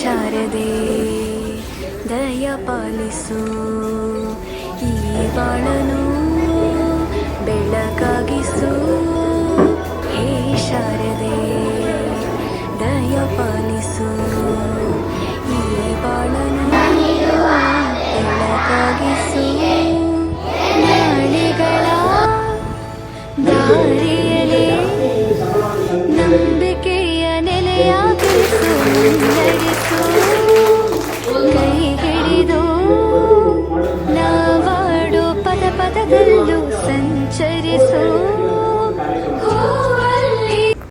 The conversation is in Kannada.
ಶಾರದೆ ದಯ ಪಾಲಿಸು, ಈ ಬಾಳನು ಬೆಳಕಾಗಿಸು. ಹೇ ಶಾರದೆ ದಯ ಪಾಲಿಸು, ಈ ಬಾಳನು ಬೆಳಕಾಗಿಸು. ನಾಳೆಗಳ ದಾರಿ